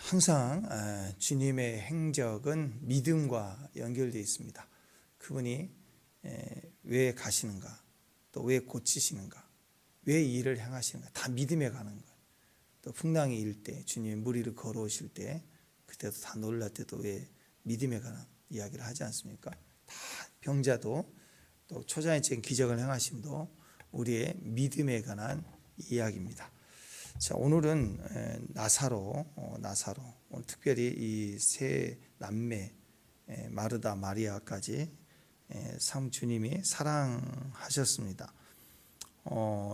항상 주님의 행적은 믿음과 연결되어 있습니다. 그분이 왜 가시는가, 또 왜 고치시는가, 왜 일을 행하시는가, 다 믿음에 가는 거예요. 또 풍랑이 일 때, 주님이 물 위를 걸어오실 때, 그때도 다 놀랄 때도 왜 믿음에 관한 이야기를 하지 않습니까? 다 병자도 또 초자연적인 기적을 행하심도 우리의 믿음에 관한 이야기입니다. 자, 오늘은 나사로 오늘 특별히 이 세 남매 마르다 마리아까지 참 주님이 사랑하셨습니다.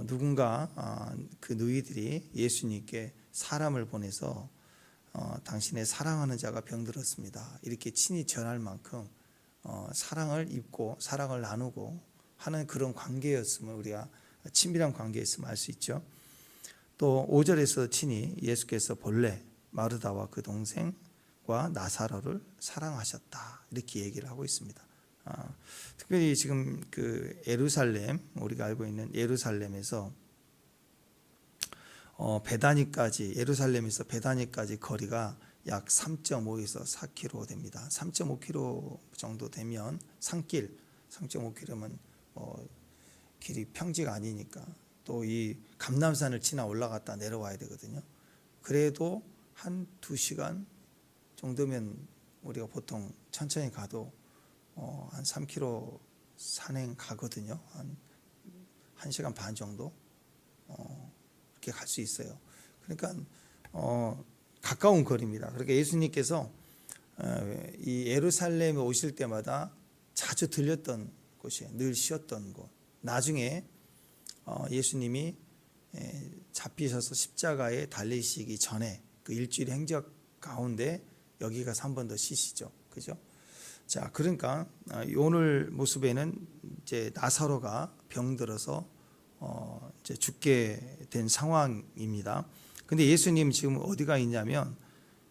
누군가 그 누이들이 예수님께 사람을 보내서 당신의 사랑하는 자가 병들었습니다, 이렇게 친히 전할 만큼 사랑을 입고 사랑을 나누고 하는 그런 관계였음을 우리가 친밀한 관계였음을 알 수 있죠. 또 5절에서 친히 예수께서 본래 마르다와 그 동생과 나사로를 사랑하셨다, 이렇게 얘기를 하고 있습니다. 특별히 지금 그 예루살렘, 우리가 알고 있는 예루살렘에서 예루살렘에서 베다니까지 거리가 약 3.5에서 4km 됩니다. 3.5km 정도 되면 산길, 3.5km면 길이 평지가 아니니까 또 이 감람산을 지나 올라갔다 내려와야 되거든요. 그래도 한 2시간 정도면 우리가 보통 천천히 가도 한 3km 산행 가거든요. 한 1시간 반 정도 이렇게 갈 수 있어요. 그러니까 가까운 거리입니다. 그러니까 예수님께서 이 예루살렘에 오실 때마다 자주 들렸던 곳이에요. 늘 쉬었던 곳. 나중에 예수님이 잡히셔서 십자가에 달리시기 전에 그 일주일 행적 가운데 여기 가서 한 번 더 쉬시죠. 그죠? 자, 그러니까 오늘 모습에는 이제 나사로가 병들어서 이제 죽게 된 상황입니다. 근데 예수님 지금 어디가 있냐면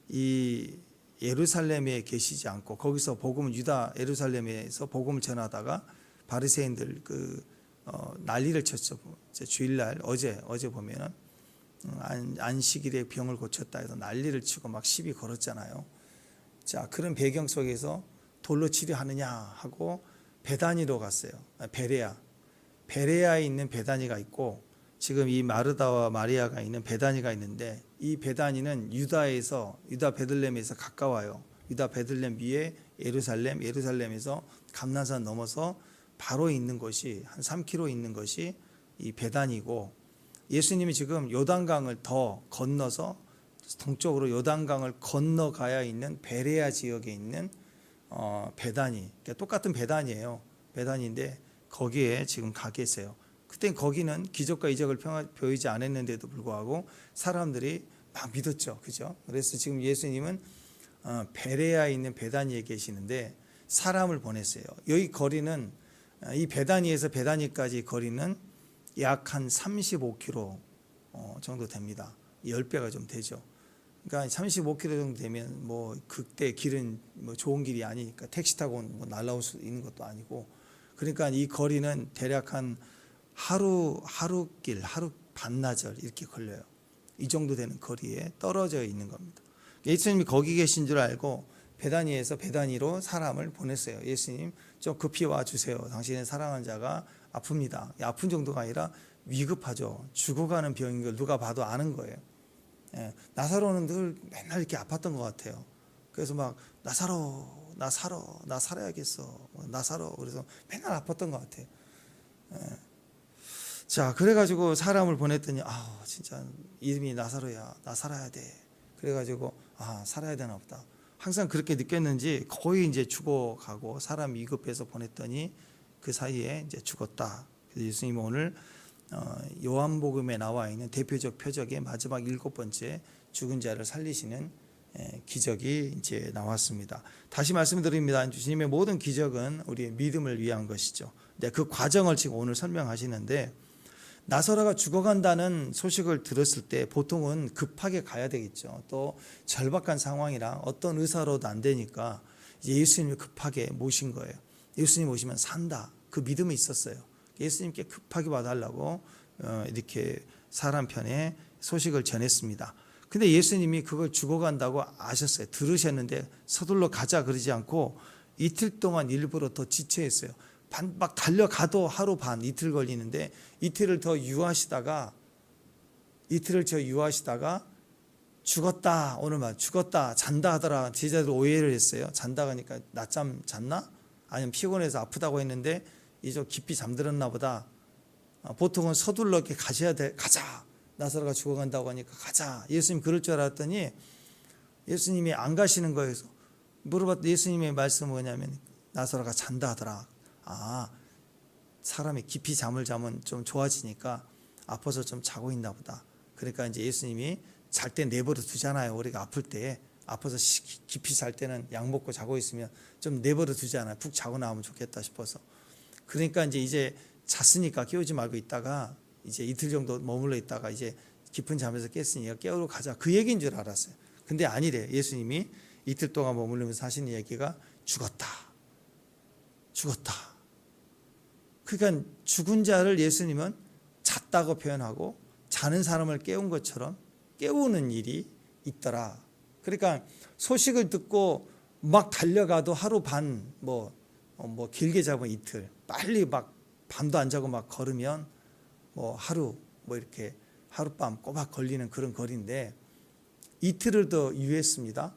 이 예루살렘에 계시지 않고 거기서 유다 예루살렘에서 복음을 전하다가 바리새인들 난리를 쳤죠. 주일날 어제 보면은 안식일에 병을 고쳤다 해서 난리를 치고 막 시비 걸었잖아요. 자, 그런 배경 속에서 돌로 치료하느냐 하고 베다니로 갔어요. 베레아에 있는 베다니가 있고 지금 이 마르다와 마리아가 있는 베다니가 있는데, 이 베다니는 유다 베들레헴에서 가까워요. 유다 베들레헴 위에 예루살렘에서 감람산 넘어서 바로 있는 곳이 한 3km 있는 것이 이 베다니고, 예수님이 지금 요단강을 더 건너서 동쪽으로 요단강을 건너가야 있는 베레아 지역에 있는 베다니, 그러니까 똑같은 베다니예요. 베다니인데 거기에 지금 가 계세요. 그때 거기는 기적과 이적을 보이지 않았는데도 불구하고 사람들이 막 믿었죠. 그죠? 그래서 지금 예수님은 베레아에 있는 베다니에 계시는데 사람을 보냈어요. 여기 거리는 이 베다니에서 베다니까지 거리는 약 한 35km 정도 됩니다. 10배가 좀 되죠. 그러니까 35km 정도 되면 그때 길은 좋은 길이 아니니까 택시 타고 날아올 수 있는 것도 아니고, 그러니까 이 거리는 대략 한 하루 반나절 이렇게 걸려요. 이 정도 되는 거리에 떨어져 있는 겁니다. 예수님이 거기 계신 줄 알고 베다니에서 베다니로 사람을 보냈어요. 예수님 좀 급히 와주세요. 당신의 사랑하는 자가 아픕니다. 아픈 정도가 아니라 위급하죠. 죽어가는 병인 걸 누가 봐도 아는 거예요. 나사로는 늘 맨날 이렇게 아팠던 것 같아요. 그래서 막 나 살아야겠어. 나사로. 그래서 맨날 아팠던 것 같아요. 자, 그래가지고 사람을 보냈더니 진짜 이름이 나사로야. 나 살아야 돼. 그래가지고 살아야 되나 보다. 항상 그렇게 느꼈는지 거의 이제 죽어가고 사람 위급해서 보냈더니 그 사이에 이제 죽었다. 그래서 예수님은 오늘 요한복음에 나와 있는 대표적 표적의 마지막 7번째 죽은 자를 살리시는 기적이 이제 나왔습니다. 다시 말씀드립니다. 주님의 모든 기적은 우리의 믿음을 위한 것이죠. 그 과정을 지금 오늘 설명하시는데, 나사로가 죽어간다는 소식을 들었을 때 보통은 급하게 가야 되겠죠. 또 절박한 상황이라 어떤 의사로도 안 되니까 예수님을 급하게 모신 거예요. 예수님 오시면 산다. 그 믿음이 있었어요. 예수님께 급하게 와달라고 이렇게 사람 편에 소식을 전했습니다. 근데 예수님이 그걸 죽어간다고 아셨어요. 들으셨는데 서둘러 가자 그러지 않고 이틀 동안 일부러 더 지체했어요. 막 달려가도 하루 반, 이틀 걸리는데 이틀을 더 유하시다가 죽었다, 오늘 말 죽었다, 잔다 하더라. 제자들 오해를 했어요. 잔다 하니까 낮잠 잤나? 아니면 피곤해서 아프다고 했는데 이제 깊이 잠들었나 보다. 보통은 서둘러 이렇게 가셔야 돼. 가자. 나사로가 죽어간다고 하니까 가자. 예수님 그럴 줄 알았더니 예수님이 안 가시는 거예요. 물어봤더니 예수님의 말씀은 뭐냐면 나사로가 잔다 하더라. 사람이 깊이 잠을 자면 좀 좋아지니까 아파서 좀 자고 있나 보다. 그러니까 이제 예수님이 잘 때 내버려 두잖아요. 우리가 아플 때 아파서 깊이 잘 때는 약 먹고 자고 있으면 좀 내버려 두잖아요. 푹 자고 나오면 좋겠다 싶어서. 그러니까 이제 잤으니까 깨우지 말고 있다가 이제 이틀 정도 머물러 있다가 이제 깊은 잠에서 깼으니까 깨우러 가자. 그 얘기인 줄 알았어요. 근데 아니래. 예수님이 이틀 동안 머물면서 하시는 얘기가 죽었다. 그러니까 죽은 자를 예수님은 잤다고 표현하고 자는 사람을 깨운 것처럼 깨우는 일이 있더라. 그러니까 소식을 듣고 막 달려가도 하루 반, 뭐 길게 잡으면 이틀, 빨리 막 밤도 안 자고 막 걸으면 뭐 하루, 뭐 이렇게 하룻밤 꼬박 걸리는 그런 거리인데 이틀을 더 유했습니다.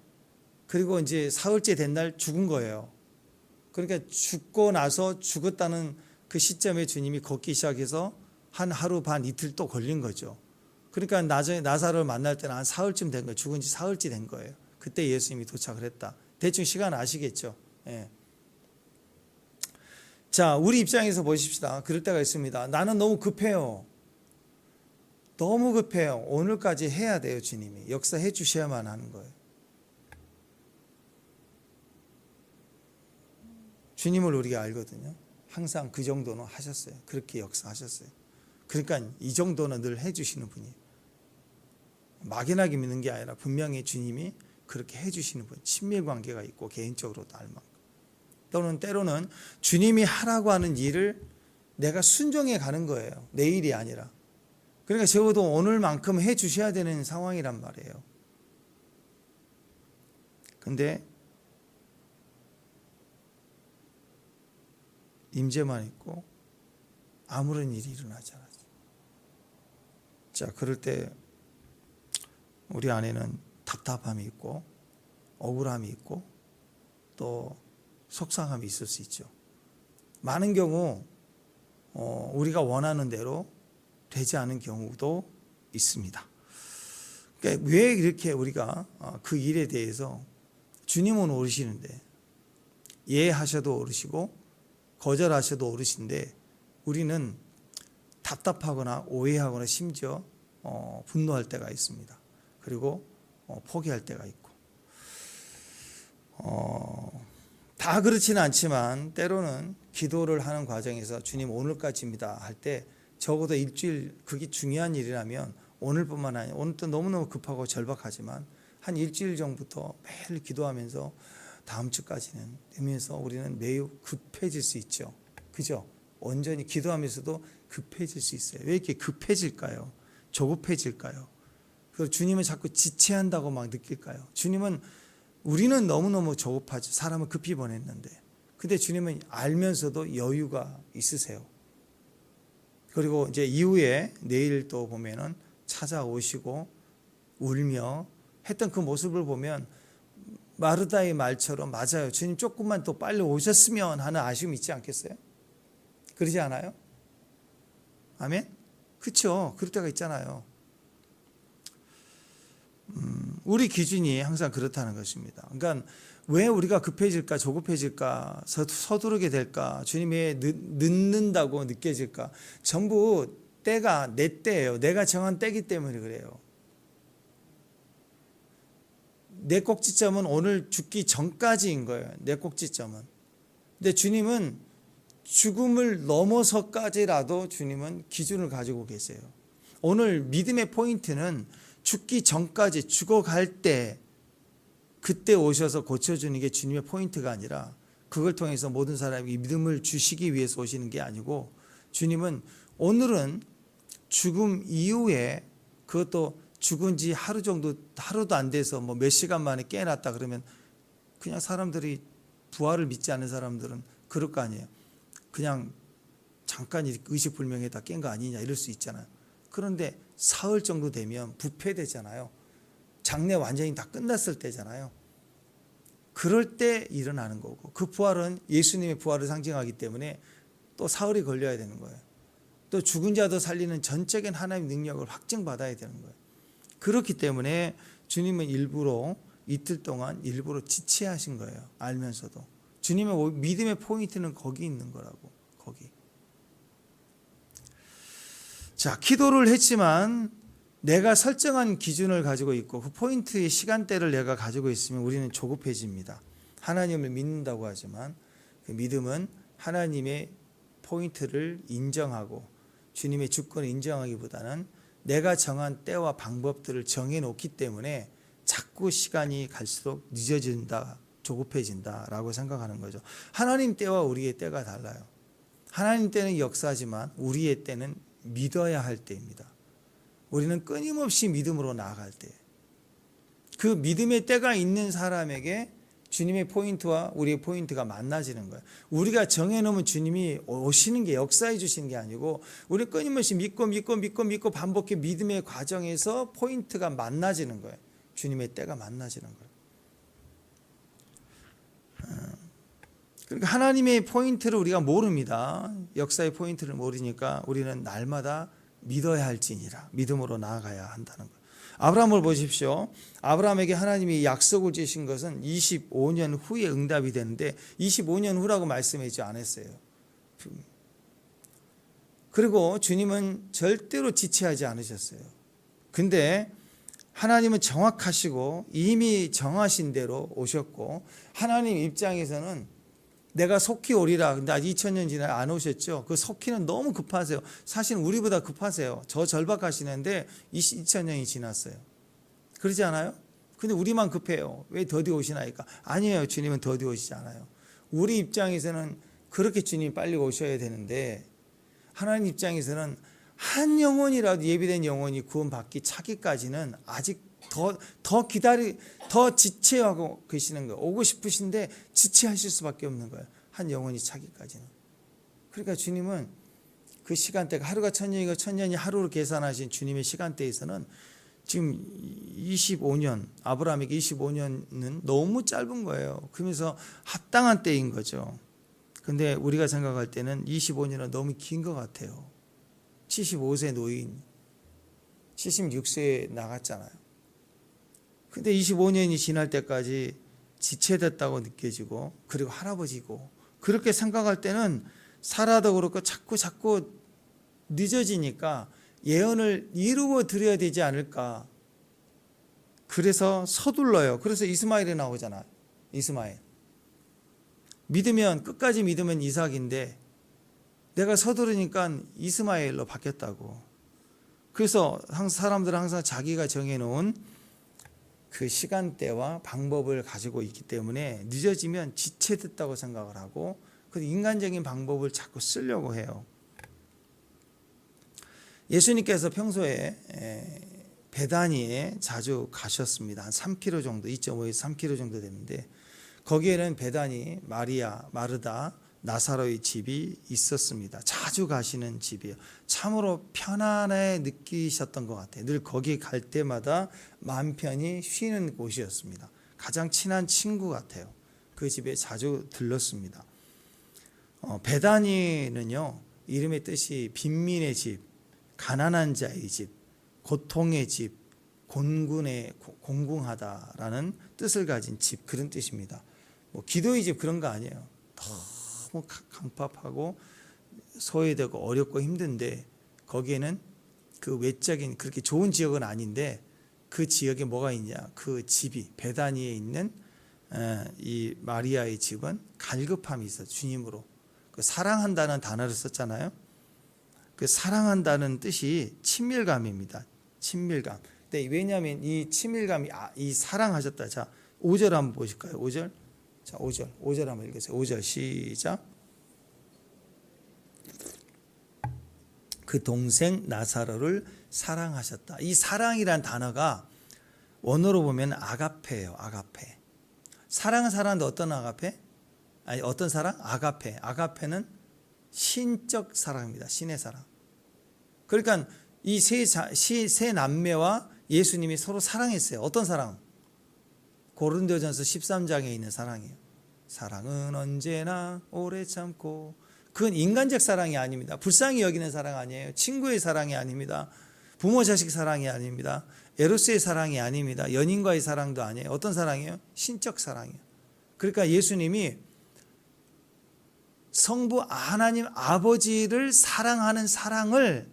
그리고 이제 사흘째 된 날 죽은 거예요. 그러니까 죽고 나서 죽었다는 그 시점에 주님이 걷기 시작해서 한 하루 반 이틀 또 걸린 거죠. 그러니까 나중에 나사로를 만날 때는 한 사흘쯤 된 거예요. 죽은 지 사흘째 된 거예요. 그때 예수님이 도착을 했다. 대충 시간 아시겠죠? 예. 자, 우리 입장에서 보십시다. 그럴 때가 있습니다. 나는 너무 급해요. 너무 급해요. 오늘까지 해야 돼요. 주님이 역사해 주셔야만 하는 거예요. 주님을 우리가 알거든요. 항상 그 정도는 하셨어요. 그렇게 역사하셨어요. 그러니까 이 정도는 늘 해주시는 분이에요. 막연하게 믿는 게 아니라 분명히 주님이 그렇게 해주시는 분, 친밀관계가 있고 개인적으로도 알 만큼. 또는 때로는 주님이 하라고 하는 일을 내가 순종해 가는 거예요. 내 일이 아니라. 그러니까 적어도 오늘만큼 해주셔야 되는 상황이란 말이에요. 근데 임재만 있고 아무런 일이 일어나지 않았어요. 자, 그럴 때 우리 안에는 답답함이 있고 억울함이 있고 또 속상함이 있을 수 있죠. 많은 경우 우리가 원하는 대로 되지 않은 경우도 있습니다. 그러니까 왜 이렇게 우리가 그 일에 대해서 주님은 오르시는데 예하셔도 오르시고 거절하셔도 오르신데 우리는 답답하거나 오해하거나 심지어 분노할 때가 있습니다. 그리고 포기할 때가 있고 다 그렇지는 않지만 때로는 기도를 하는 과정에서 주님 오늘까지입니다 할 때 적어도 일주일, 그게 중요한 일이라면 오늘뿐만 아니라 오늘도 너무너무 급하고 절박하지만 한 일주일 전부터 매일 기도하면서 다음 주까지는 되면서 우리는 매우 급해질 수 있죠. 그죠? 온전히 기도하면서도 급해질 수 있어요. 왜 이렇게 급해질까요? 조급해질까요? 그래서 주님은 자꾸 지체한다고 막 느낄까요? 주님은 우리는 너무너무 조급하죠. 사람을 급히 보냈는데. 근데 주님은 알면서도 여유가 있으세요. 그리고 이제 이후에 내일 또 보면은 찾아오시고 울며 했던 그 모습을 보면 마르다의 말처럼 맞아요. 주님 조금만 더 빨리 오셨으면 하는 아쉬움이 있지 않겠어요? 그러지 않아요? 아멘? 그렇죠. 그럴 때가 있잖아요. 우리 기준이 항상 그렇다는 것입니다. 그러니까 왜 우리가 급해질까 조급해질까 서두르게 될까 주님이 늦는다고 느껴질까 전부 때가 내 때예요. 내가 정한 때이기 때문에 그래요. 내 꼭지점은 오늘 죽기 전까지인 거예요. 내 꼭지점은. 근데 주님은 죽음을 넘어서까지라도 주님은 기준을 가지고 계세요. 오늘 믿음의 포인트는 죽기 전까지 죽어갈 때 그때 오셔서 고쳐주는 게 주님의 포인트가 아니라 그걸 통해서 모든 사람에게 믿음을 주시기 위해서 오시는 게 아니고 주님은 오늘은 죽음 이후에 그것도 죽은 지 하루도 안 돼서 뭐 몇 시간 만에 깨어났다 그러면 그냥 사람들이 부활을 믿지 않는 사람들은 그럴 거 아니에요. 그냥 잠깐 의식불명했다 깬 거 아니냐 이럴 수 있잖아요. 그런데 사흘 정도 되면 부패되잖아요. 장례 완전히 다 끝났을 때잖아요. 그럴 때 일어나는 거고, 그 부활은 예수님의 부활을 상징하기 때문에 또 사흘이 걸려야 되는 거예요. 또 죽은 자도 살리는 전적인 하나님의 능력을 확증받아야 되는 거예요. 그렇기 때문에 주님은 일부러 이틀 동안 일부러 지체하신 거예요. 알면서도. 주님의 믿음의 포인트는 거기 있는 거라고. 거기. 자, 기도를 했지만 내가 설정한 기준을 가지고 있고 그 포인트의 시간대를 내가 가지고 있으면 우리는 조급해집니다. 하나님을 믿는다고 하지만 그 믿음은 하나님의 포인트를 인정하고 주님의 주권을 인정하기보다는 내가 정한 때와 방법들을 정해놓기 때문에 자꾸 시간이 갈수록 늦어진다, 조급해진다라고 생각하는 거죠. 하나님 때와 우리의 때가 달라요. 하나님 때는 역사지만 우리의 때는 믿어야 할 때입니다. 우리는 끊임없이 믿음으로 나아갈 때, 그 믿음의 때가 있는 사람에게 주님의 포인트와 우리의 포인트가 만나지는 거예요. 우리가 정해놓으면 주님이 오시는 게 역사해 주시는 게 아니고 우리 끊임없이 믿고 반복해 믿음의 과정에서 포인트가 만나지는 거예요. 주님의 때가 만나지는 거예요. 그러니까 하나님의 포인트를 우리가 모릅니다. 역사의 포인트를 모르니까 우리는 날마다 믿어야 할지니라, 믿음으로 나아가야 한다는 거예요. 아브라함을 보십시오. 아브라함에게 하나님이 약속을 주신 것은 25년 후에 응답이 되는데 25년 후라고 말씀하지 않았어요. 그리고 주님은 절대로 지체하지 않으셨어요. 근데 하나님은 정확하시고 이미 정하신 대로 오셨고, 하나님 입장에서는 내가 속히 오리라. 근데 아직 2000년 지나 안 오셨죠. 그 속히는 너무 급하세요. 사실 우리보다 급하세요. 저 절박하시는데 2000년이 지났어요. 그러지 않아요? 근데 우리만 급해요. 왜 더디 오시나이까? 아니에요. 주님은 더디 오시지 않아요. 우리 입장에서는 그렇게 주님이 빨리 오셔야 되는데, 하나님 입장에서는 한 영혼이라도 예비된 영혼이 구원받기 차기까지는 아직 더 지체하고 계시는 거예요. 오고 싶으신데 지체하실 수밖에 없는 거예요. 한 영혼이 차기까지는. 그러니까 주님은 그 시간대가 하루가 1000년이고 1000년이 하루로 계산하신 주님의 시간대에서는 지금 25년, 아브라함에게 25년은 너무 짧은 거예요. 그러면서 합당한 때인 거죠. 근데 우리가 생각할 때는 25년은 너무 긴 것 같아요. 75세 노인, 76세에 나갔잖아요. 근데 25년이 지날 때까지 지체됐다고 느껴지고, 그리고 할아버지고, 그렇게 생각할 때는 살아도 그렇고 자꾸 늦어지니까 예언을 이루어 드려야 되지 않을까. 그래서 서둘러요. 그래서 이스마엘이 나오잖아요. 이스마엘. 믿으면, 끝까지 믿으면 이삭인데 내가 서두르니까 이스마엘로 바뀌었다고. 그래서 사람들은 항상 자기가 정해놓은 그 시간대와 방법을 가지고 있기 때문에 늦어지면 지체됐다고 생각을 하고, 그 인간적인 방법을 자꾸 쓰려고 해요. 예수님께서 평소에 베다니에 자주 가셨습니다. 한 3km 정도, 2.5에서 3km 정도 되는데, 거기에는 베다니, 마리아, 마르다, 나사로의 집이 있었습니다. 자주 가시는 집이에요. 참으로 편안해 느끼셨던 것 같아요. 늘 거기 갈 때마다 마음 편히 쉬는 곳이었습니다. 가장 친한 친구 같아요. 그 집에 자주 들렀습니다. 베다니는요, 이름의 뜻이 빈민의 집, 가난한 자의 집, 고통의 집, 공궁하다라는 뜻을 가진 집, 그런 뜻입니다. 뭐 기도의 집 그런 거 아니에요. 너무 강팍하고 소외되고 어렵고 힘든데, 거기에는 그 외적인 그렇게 좋은 지역은 아닌데 그 지역에 뭐가 있냐, 그 집이 베다니에 있는 이 마리아의 집은 갈급함이 있어요. 주님으로 그 사랑한다는 단어를 썼잖아요. 그 사랑한다는 뜻이 친밀감입니다. 친밀감. 근데 왜냐하면 이 친밀감이 이 사랑하셨다. 자, 5절 한번 보실까요? 5절. 자, 5절 한번 읽으세요. 5절 시작. 그 동생 나사로를 사랑하셨다. 이 사랑이란 단어가 원어로 보면 아가페예요. 아가페. 사랑은 사랑인데 어떤 아가페? 아니 어떤 사랑? 아가페. 아가페는 신적 사랑입니다. 신의 사랑. 그러니까 이 세 남매와 예수님이 서로 사랑했어요. 어떤 사랑? 고린도전서 13장에 있는 사랑이에요. 사랑은 언제나 오래 참고. 그건 인간적 사랑이 아닙니다. 불쌍히 여기는 사랑 아니에요. 친구의 사랑이 아닙니다. 부모 자식 사랑이 아닙니다. 에로스의 사랑이 아닙니다. 연인과의 사랑도 아니에요. 어떤 사랑이에요? 신적 사랑이에요. 그러니까 예수님이 성부 하나님 아버지를 사랑하는 사랑을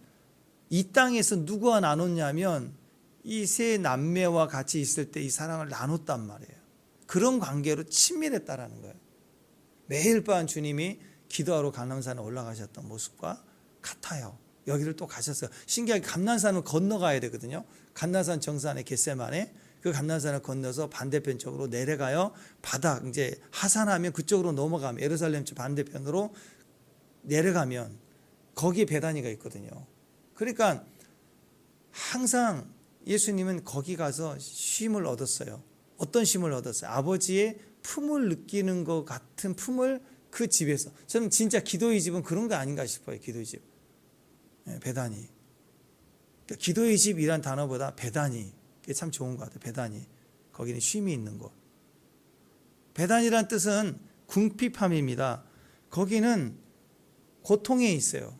이 땅에서 누구와 나눴냐면 이 세 남매와 같이 있을 때 이 사랑을 나눴단 말이에요. 그런 관계로 친밀했다라는 거예요. 매일 밤 주님이 기도하러 감람산에 올라가셨던 모습과 같아요. 여기를 또 가셨어요. 신기하게 감람산을 건너가야 되거든요. 감람산 정산의 겟세마네, 그 감람산을 건너서 반대편 쪽으로 내려가요. 바닥 이제 하산하면 그쪽으로 넘어가면 예루살렘 쪽 반대편으로 내려가면 거기에 베다니가 있거든요. 그러니까 항상 예수님은 거기 가서 쉼을 얻었어요. 어떤 쉼을 얻었어요? 아버지의 품을 느끼는 것 같은 품을 그 집에서. 저는 진짜 기도의 집은 그런 거 아닌가 싶어요. 기도의 집. 베다니. 그러니까 기도의 집이란 단어보다 베다니. 그게 참 좋은 것 같아요. 베다니. 거기는 쉼이 있는 곳. 베다니란 뜻은 궁핍함입니다. 거기는 고통에 있어요.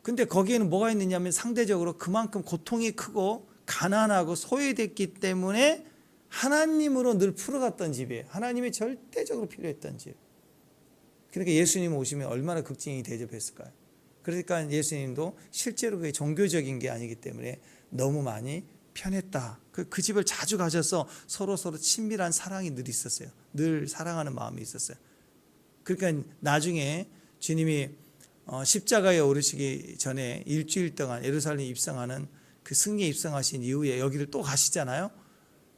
근데 거기에는 뭐가 있느냐면 상대적으로 그만큼 고통이 크고 가난하고 소외됐기 때문에 하나님으로 늘 풀어갔던 집이에요. 하나님이 절대적으로 필요했던 집. 그러니까 예수님 오시면 얼마나 극진히 대접했을까요? 그러니까 예수님도 실제로 그게 종교적인 게 아니기 때문에 너무 많이 편했다. 그 집을 자주 가셔서 서로 친밀한 사랑이 늘 있었어요. 늘 사랑하는 마음이 있었어요. 그러니까 나중에 주님이 십자가에 오르시기 전에 일주일 동안 예루살렘에 입성하는 그 승리에 입성하신 이후에 여기를 또 가시잖아요.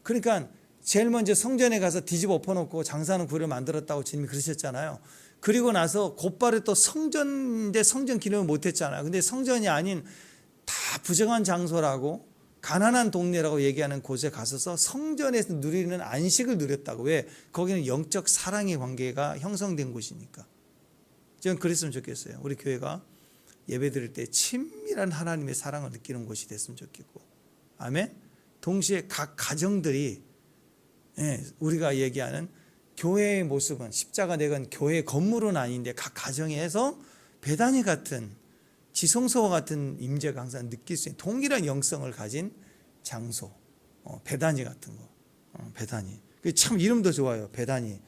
그러니까 제일 먼저 성전에 가서 뒤집어 엎어놓고 장사하는 굴을 만들었다고 주님이 그러셨잖아요. 그리고 나서 곧바로 또 성전인데 성전 기능을 못했잖아요. 근데 성전이 아닌 다 부정한 장소라고 가난한 동네라고 얘기하는 곳에 가서서 성전에서 누리는 안식을 누렸다고. 왜? 거기는 영적 사랑의 관계가 형성된 곳이니까. 저는 그랬으면 좋겠어요. 우리 교회가 예배 드릴 때 친밀한 하나님의 사랑을 느끼는 곳이 됐으면 좋겠고, 아멘. 동시에 각 가정들이 우리가 얘기하는 교회의 모습은 십자가 내건 교회 건물은 아닌데 각 가정에서 베다니 같은 지성소와 같은 임재가 항상 느낄 수 있는 동일한 영성을 가진 장소, 베다니 같은 거. 베다니. 참 이름도 좋아요. 베다니.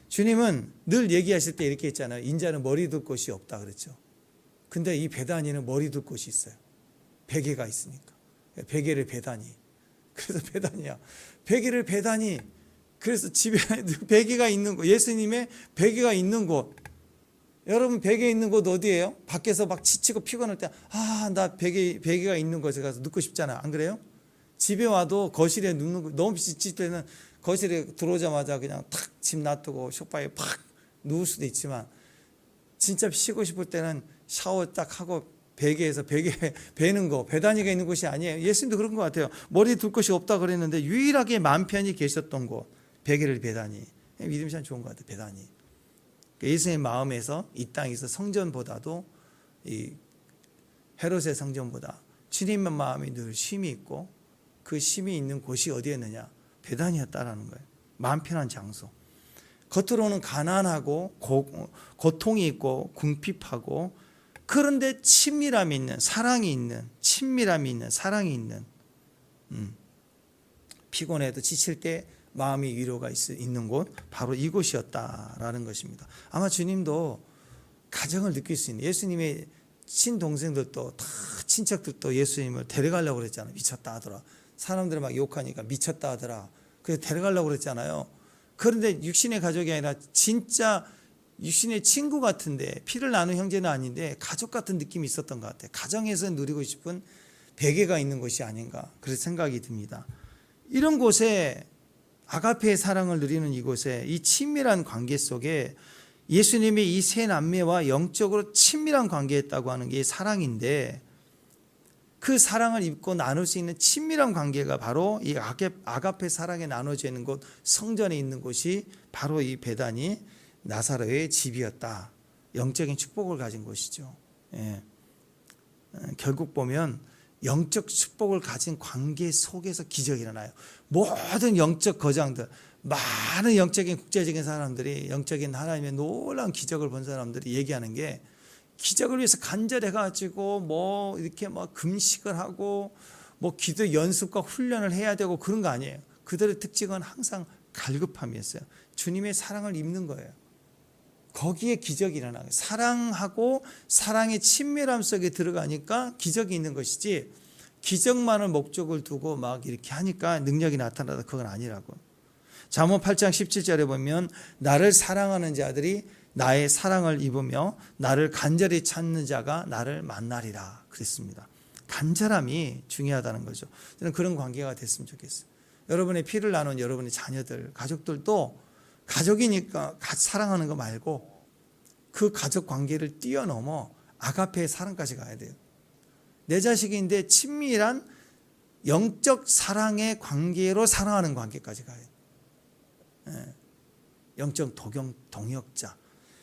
주님은 늘 얘기하실 때 이렇게 했잖아요. 인자는 머리 둘 곳이 없다 그랬죠. 근데 이 베다니는 머리 둘 곳이 있어요. 베개가 있으니까. 베개를 베다니. 그래서 베다니야. 베개를 베다니. 그래서 집에 베개가 있는 곳, 예수님의 베개가 있는 곳. 여러분 베개 있는 곳 어디예요? 밖에서 막 지치고 피곤할 때 나 베개가 있는 곳에 가서 눕고 싶잖아. 안 그래요? 집에 와도 거실에 눕는 거 너무 지칠 때는 거실에 들어오자마자 그냥 탁 집 놔두고 소파에 팍 누울 수도 있지만 진짜 쉬고 싶을 때는 샤워 딱 하고 베개에서 베개 베는 거, 베다니가 있는 곳이 아니에요. 예수님도 그런 것 같아요. 머리 둘 곳이 없다 그랬는데 유일하게 마음 편히 계셨던 곳, 베개를 베다니. 믿음이 참 좋은 것 같아요. 베다니. 예수님의 마음에서 이 땅에서 성전보다도 이 헤롯의 성전보다 주님의 마음이 늘 쉼이 있고 그 쉼이 있는 곳이 어디였느냐? 베다니였다라는 거예요. 마음 편한 장소. 겉으로는 가난하고 고통이 있고 궁핍하고 그런데 친밀함이 있는, 사랑이 있는, 친밀함이 있는, 사랑이 있는, 피곤해도 지칠 때 마음이 위로가 있는 곳, 바로 이곳이었다라는 것입니다. 아마 주님도 가정을 느낄 수 있는, 예수님의 친동생들도 다 친척들도 예수님을 데려가려고 그랬잖아요. 미쳤다 하더라. 사람들이 막 욕하니까 미쳤다 하더라. 그래서 데려가려고 그랬잖아요. 그런데 육신의 가족이 아니라 진짜 육신의 친구 같은데, 피를 나눈 형제는 아닌데 가족 같은 느낌이 있었던 것 같아요. 가정에서 누리고 싶은 베개가 있는 곳이 아닌가, 그런 생각이 듭니다. 이런 곳에, 아가페의 사랑을 누리는 이곳에, 이 친밀한 관계 속에 예수님이 이 세 남매와 영적으로 친밀한 관계였다고 하는 게 사랑인데, 그 사랑을 입고 나눌 수 있는 친밀한 관계가 바로 이 아가페 사랑에 나눠져 있는 곳, 성전에 있는 곳이 바로 이 베다니 나사로의 집이었다. 영적인 축복을 가진 곳이죠. 예. 결국 보면 영적 축복을 가진 관계 속에서 기적이 일어나요. 모든 영적 거장들, 많은 영적인 국제적인 사람들이, 영적인 하나님의 놀라운 기적을 본 사람들이 얘기하는 게, 기적을 위해서 간절해 가지고 뭐 이렇게 뭐 금식을 하고 뭐 기도 연습과 훈련을 해야 되고 그런 거 아니에요. 그들의 특징은 항상 갈급함이었어요. 주님의 사랑을 입는 거예요. 거기에 기적이 일어나요. 사랑하고 사랑의 친밀함 속에 들어가니까 기적이 있는 것이지, 기적만을 목적을 두고 막 이렇게 하니까 능력이 나타나다, 그건 아니라고. 잠언 8장 17절에 보면 나를 사랑하는 자들이 나의 사랑을 입으며 나를 간절히 찾는 자가 나를 만나리라 그랬습니다. 간절함이 중요하다는 거죠. 저는 그런 관계가 됐으면 좋겠어요. 여러분의 피를 나눈 여러분의 자녀들, 가족들도 가족이니까 사랑하는 거 말고 그 가족 관계를 뛰어넘어 아가페의 사랑까지 가야 돼요. 내 자식인데 친밀한 영적 사랑의 관계로 사랑하는 관계까지 가요. 영적 동역자,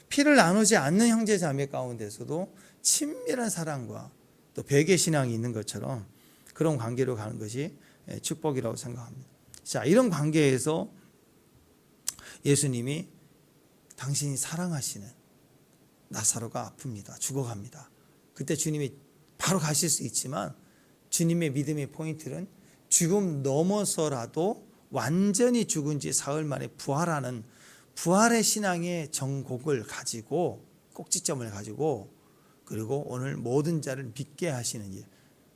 피를 나누지 않는 형제 자매 가운데서도 친밀한 사랑과 또 베개 신앙이 있는 것처럼 그런 관계로 가는 것이 축복이라고 생각합니다. 자, 이런 관계에서 예수님이 당신이 사랑하시는 나사로가 아픕니다. 죽어갑니다. 그때 주님이 바로 가실 수 있지만 주님의 믿음의 포인트는 죽음 넘어서라도 완전히 죽은 지 사흘 만에 부활하는 부활의 신앙의 정곡을 가지고, 꼭지점을 가지고, 그리고 오늘 모든 자를 믿게 하시는 일,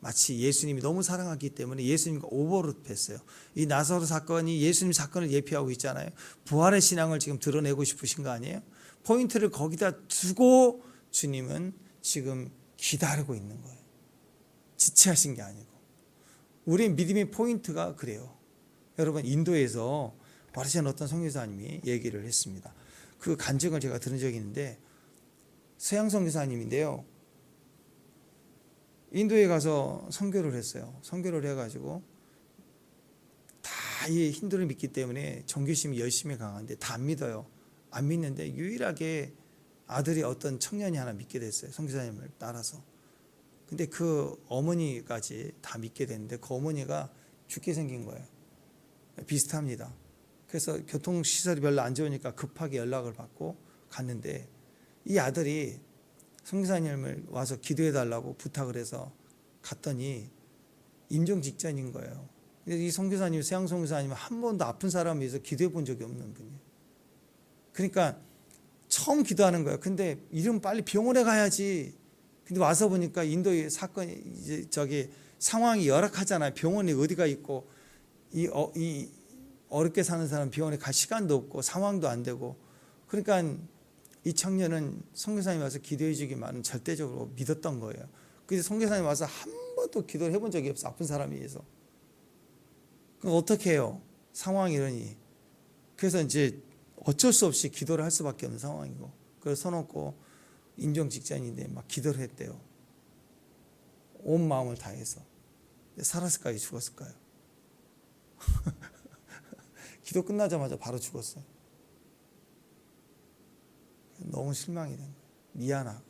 마치 예수님이 너무 사랑하기 때문에 예수님과 오버랩했어요. 이 나사로 사건이 예수님 사건을 예표하고 있잖아요. 부활의 신앙을 지금 드러내고 싶으신 거 아니에요? 포인트를 거기다 두고 주님은 지금 기다리고 있는 거예요. 지체하신 게 아니고. 우리 믿음의 포인트가 그래요. 여러분, 인도에서 바르시안 어떤 선교사님이 얘기를 했습니다. 그 간증을 제가 들은 적이 있는데, 서양 선교사님인데요, 인도에 가서 선교를 했어요. 선교를 해가지고 다 이 힌두를 믿기 때문에 종교심이 열심히 강한데 다 안 믿어요. 안 믿는데 유일하게 아들이 어떤 청년이 하나 믿게 됐어요. 선교사님을 따라서. 근데 그 어머니까지 다 믿게 됐는데 그 어머니가 죽게 생긴 거예요. 비슷합니다. 그래서 교통시설이 별로 안 좋으니까 급하게 연락을 받고 갔는데, 이 아들이 선교사님을 와서 기도해 달라고 부탁을 해서 갔더니 임종 직전인 거예요. 이 선교사님, 서양 선교사님은 한 번도 아픈 사람을 위해서 기도해 본 적이 없는 분이에요. 그러니까 처음 기도하는 거예요. 근데 이러면 빨리 병원에 가야지. 근데 와서 보니까 인도의 사건이 이제 상황이 열악하잖아요. 병원이 어디가 있고, 이 어렵게 사는 사람 병원에 갈 시간도 없고 상황도 안 되고, 그러니까 이 청년은 선교사님 와서 기도해 주기만은 절대적으로 믿었던 거예요. 그래서 선교사님 와서 한 번도 기도를 해본 적이 없어, 아픈 사람에 의해서. 그럼 어떻게 해요? 상황이 이러니. 그래서 이제 어쩔 수 없이 기도를 할 수밖에 없는 상황이고, 그래서 서놓고 임종 직전인데 막 기도를 했대요. 온 마음을 다해서. 살았을까요? 죽었을까요? 기도 끝나자마자 바로 죽었어요. 너무 실망이 된 거예요. 미안하고.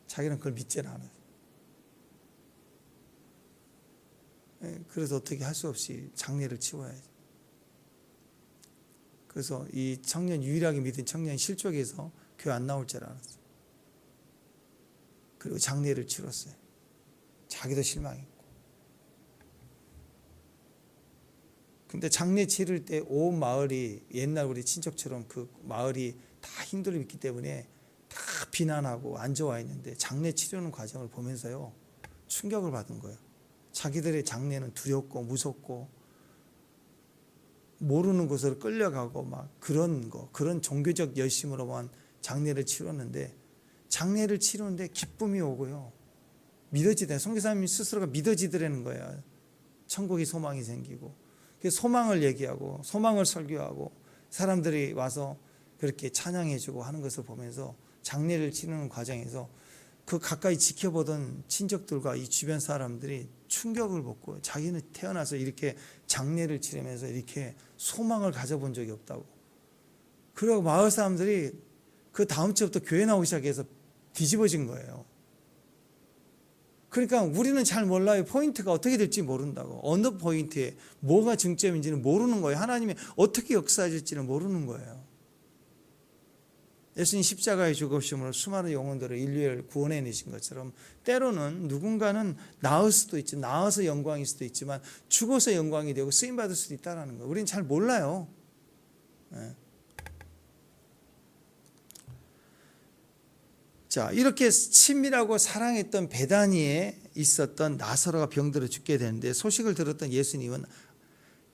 자기는 그걸 믿지는 않아요. 그래서 어떻게 할 수 없이 장례를 치워야지. 그래서 이 청년, 유일하게 믿은 청년이 실족해서 교회 안 나올 줄 알았어요. 그리고 장례를 치렀어요. 자기도 실망했고. 근데 장례 치를 때 온 마을이, 옛날 우리 친척처럼 그 마을이 다 힌두를 믿기 때문에 다 비난하고 안 좋아했는데, 장례 치르는 과정을 보면서요 충격을 받은 거예요. 자기들의 장례는 두렵고 무섭고 모르는 곳으로 끌려가고 막 그런 종교적 열심으로만 장례를 치렀는데, 장례를 치르는데 기쁨이 오고요, 믿어지더라고요. 선교사님 스스로가 믿어지더라는 거예요. 천국의 소망이 생기고, 소망을 얘기하고 소망을 설교하고 사람들이 와서 그렇게 찬양해주고 하는 것을 보면서 장례를 치르는 과정에서 그 가까이 지켜보던 친척들과 이 주변 사람들이 충격을 받고 자기는 태어나서 이렇게 장례를 치르면서 이렇게 소망을 가져본 적이 없다고. 그리고 마을 사람들이 그 다음 주부터 교회 나오기 시작해서 뒤집어진 거예요. 그러니까 우리는 잘 몰라요. 포인트가 어떻게 될지 모른다고. 어느 포인트에 뭐가 중점인지는 모르는 거예요. 하나님이 어떻게 역사하실지는 모르는 거예요. 예수님 십자가에 죽으심으로 수많은 영혼들을 인류를 구원해내신 것처럼 때로는 누군가는 나을 수도 있지, 나아서 영광일 수도 있지만 죽어서 영광이 되고 쓰임받을 수도 있다는 거예요. 우리는 잘 몰라요. 자, 이렇게 친밀하고 사랑했던 베다니에 있었던 나사로가 병들어 죽게 되는데 소식을 들었던 예수님은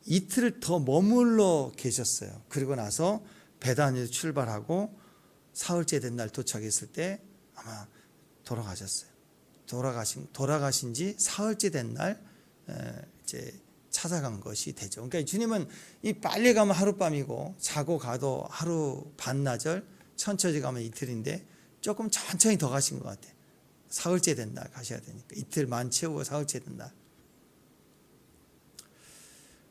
이틀을 더 머물러 계셨어요. 그리고 나서 베다니로 출발하고 사흘째 된 날 도착했을 때 아마 돌아가셨어요. 돌아가신 지 사흘째 된 날 이제 찾아간 것이 되죠. 그러니까 주님은 이 빨리 가면 하룻밤이고 자고 가도 하루 반나절, 천천히 가면 이틀인데 조금 천천히 더 가신 것 같아요. 사흘째 된 날 가셔야 되니까 이틀만 채우고 사흘째 된 날.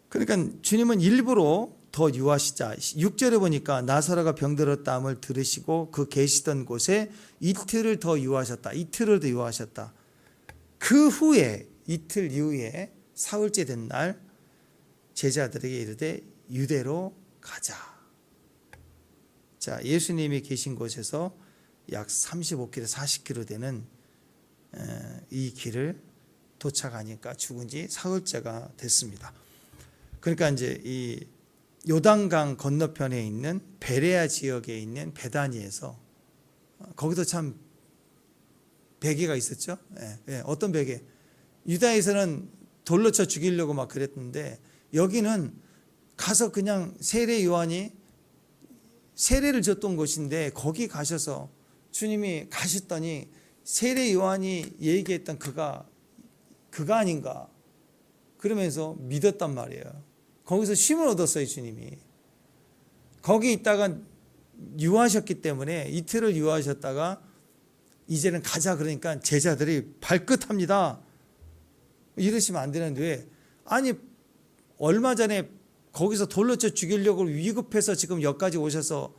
그러니까 주님은 일부러 더 유하시자. 6절에 보니까 나사로가 병들었다함을 들으시고 그 계시던 곳에 이틀을 더 유하셨다. 이틀을 더 유하셨다. 그 후에 이틀 이후에 사흘째 된 날 제자들에게 이르되 유대로 가자. 자, 예수님이 계신 곳에서 약 35km, 40km 되는 이 길을 도착하니까 죽은 지 사흘째가 됐습니다. 그러니까 이제 이 요단강 건너편에 있는 베레아 지역에 있는 베다니에서 거기도 참 베개가 있었죠. 어떤 베개? 유다에서는 돌로 쳐 죽이려고 막 그랬는데 여기는 가서 그냥 세례 요한이 세례를 줬던 곳인데 거기 가셔서 주님이 가셨더니 세례 요한이 얘기했던 그가 아닌가 그러면서 믿었단 말이에요. 거기서 쉼을 얻었어요. 주님이 거기 있다가 유하셨기 때문에 이틀을 유하셨다가 이제는 가자 그러니까 제자들이 발끝합니다. 이러시면 안 되는데 왜? 아니 얼마 전에 거기서 돌로 쳐 죽이려고 위급해서 지금 여기까지 오셔서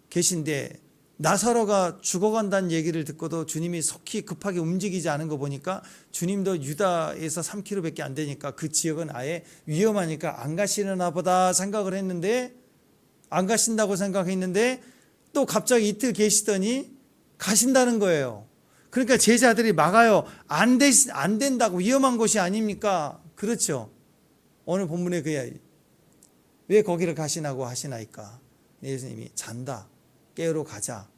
계신데 나사로가 죽어간다는 얘기를 듣고도 주님이 속히 급하게 움직이지 않은 거 보니까 주님도 유다에서 3km밖에 안 되니까 그 지역은 아예 위험하니까 안 가시려나 보다 생각을 했는데 안 가신다고 생각했는데 또 갑자기 이틀 계시더니 가신다는 거예요. 그러니까 제자들이 막아요. 안 된다고 위험한 곳이 아닙니까? 그렇죠. 오늘 본문에 그야 왜 거기를 가시나고 하시나이까? 예수님이 잔다. 깨우러 가자.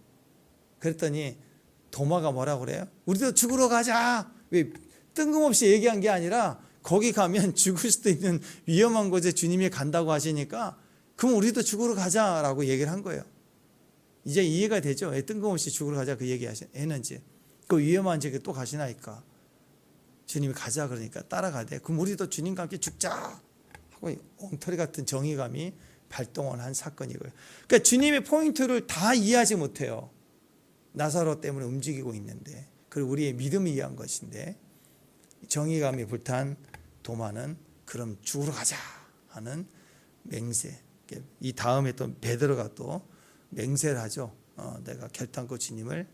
그랬더니 도마가 뭐라고 그래요? 우리도 죽으러 가자. 왜 뜬금없이 얘기한 게 아니라 거기 가면 죽을 수도 있는 위험한 곳에 주님이 간다고 하시니까 그럼 우리도 죽으러 가자라고 얘기를 한 거예요. 이제 이해가 되죠? 왜 뜬금없이 죽으러 가자 그 얘기 했는지. 그 위험한 지역에 또 가시나이까? 주님이 가자 그러니까 따라가대. 그럼 우리도 주님과 함께 죽자 하고 엉터리 같은 정의감이 발동을 한 사건이고요. 그러니까 주님의 포인트를 다 이해하지 못해요. 나사로 때문에 움직이고 있는데 그리고 우리의 믿음이 이해한 것인데 정의감이 불탄 도마는 그럼 죽으러 가자 하는 맹세. 이 다음에 또 베드로가 또 맹세를 하죠. 내가 결단코 주님을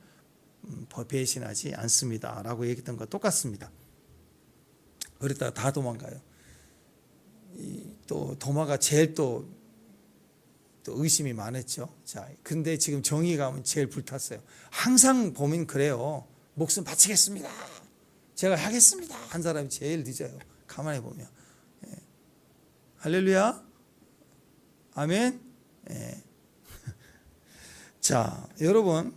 배신하지 않습니다 라고 얘기했던 것 똑같습니다. 그러다가 다 도망가요. 또 도마가 제일 또 의심이 많았죠. 자, 근데 지금 정의감은 제일 불탔어요. 항상 보면 그래요. 목숨 바치겠습니다. 제가 하겠습니다. 한 사람이 제일 늦어요. 가만히 보면. 할렐루야. 아멘. 자, 여러분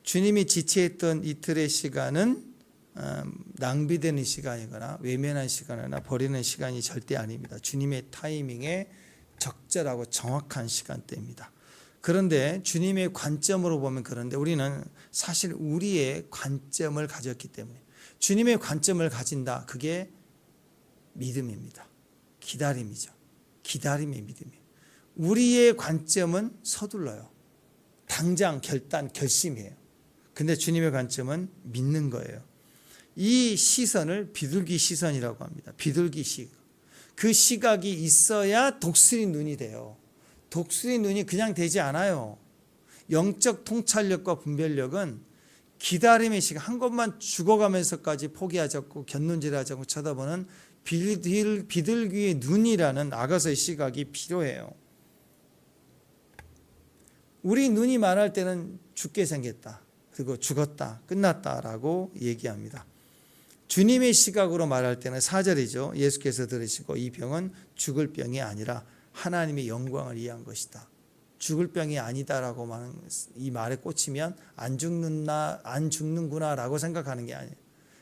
주님이 지체했던 이틀의 시간은 낭비되는 시간이거나 외면한 시간이나 버리는 시간이 절대 아닙니다. 주님의 타이밍에 적절하고 정확한 시간대입니다. 그런데 주님의 관점으로 보면 그런데 우리는 사실 우리의 관점을 가졌기 때문에 주님의 관점을 가진다. 그게 믿음입니다. 기다림이죠. 기다림의 믿음이에요. 우리의 관점은 서둘러요. 당장 결단, 결심이에요. 근데 주님의 관점은 믿는 거예요. 이 시선을 비둘기 시선이라고 합니다. 비둘기 시각. 그 시각이 있어야 독수리 눈이 돼요. 독수리 눈이 그냥 되지 않아요. 영적 통찰력과 분별력은 기다림의 시각, 한 것만 죽어가면서까지 포기하지 않고 견눈질하지 않고 쳐다보는 비둘기의 눈이라는 아가서의 시각이 필요해요. 우리 눈이 말할 때는 죽게 생겼다, 그리고 죽었다, 끝났다라고 얘기합니다. 주님의 시각으로 말할 때는 4절이죠. 예수께서 들으시고 이 병은 죽을 병이 아니라 하나님의 영광을 위한 것이다. 죽을 병이 아니다라고 말하는 이 말에 꽂히면 안 죽는구나라고 생각하는 게 아니에요.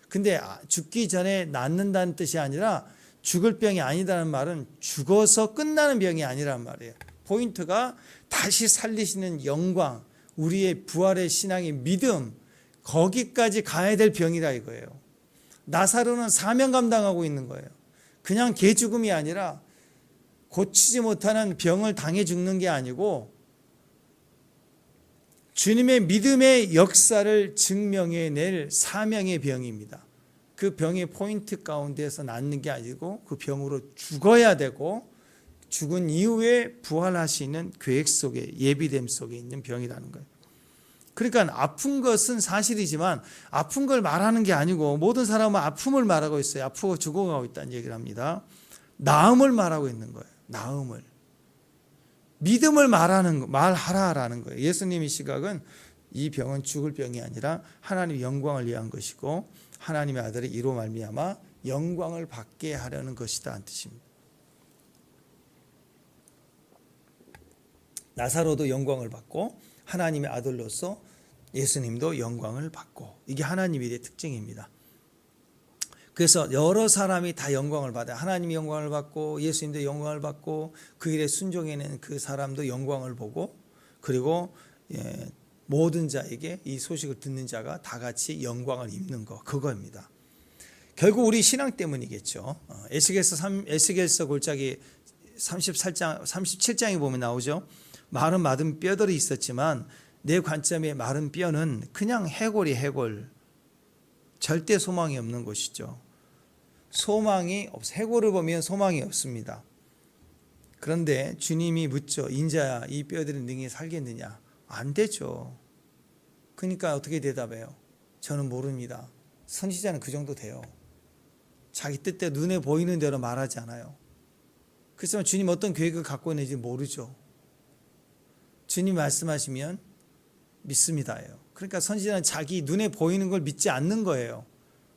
근데 죽기 전에 낫는다는 뜻이 아니라 죽을 병이 아니다는 말은 죽어서 끝나는 병이 아니란 말이에요. 포인트가 다시 살리시는 영광, 우리의 부활의 신앙의 믿음, 거기까지 가야 될 병이라 이거예요. 나사로는 사명 감당하고 있는 거예요. 그냥 개죽음이 아니라 고치지 못하는 병을 당해 죽는 게 아니고 주님의 믿음의 역사를 증명해낼 사명의 병입니다. 그 병의 포인트 가운데서 낫는 게 아니고 그 병으로 죽어야 되고 죽은 이후에 부활하시는 계획 속에, 예비됨 속에 있는 병이라는 거예요. 그러니까 아픈 것은 사실이지만 아픈 걸 말하는 게 아니고 모든 사람은 아픔을 말하고 있어요. 아프고 죽어가고 있다는 얘기를 합니다. 나음을 말하고 있는 거예요. 나음을. 믿음을 말하라라는 거예요. 예수님의 시각은 이 병은 죽을 병이 아니라 하나님의 영광을 위한 것이고 하나님의 아들이 이로 말미암아 영광을 받게 하려는 것이다 한 뜻입니다. 나사로도 영광을 받고 하나님의 아들로서 예수님도 영광을 받고, 이게 하나님의 일의 특징입니다. 그래서 여러 사람이 다 영광을 받아요. 하나님이 영광을 받고 예수님도 영광을 받고 그 일에 순종해낸 그 사람도 영광을 보고, 그리고 모든 자에게 이 소식을 듣는 자가 다 같이 영광을 입는 거, 그거입니다. 결국 우리 신앙 때문이겠죠. 에스겔서 골짜기 37장에 보면 나오죠. 마른 마른 뼈들이 있었지만 내 관점의 마른 뼈는 그냥 해골이 해골. 절대 소망이 없는 것이죠. 소망이 해골을 보면 소망이 없습니다. 그런데 주님이 묻죠. 인자야, 이 뼈들이 능히 살겠느냐? 안 되죠. 그러니까 어떻게 대답해요? 저는 모릅니다. 선지자는 그 정도 돼요. 자기 뜻대로 눈에 보이는 대로 말하지 않아요. 그렇지만 주님 어떤 계획을 갖고 있는지 모르죠. 주님 말씀하시면 믿습니다예요. 그러니까 선지자는 자기 눈에 보이는 걸 믿지 않는 거예요.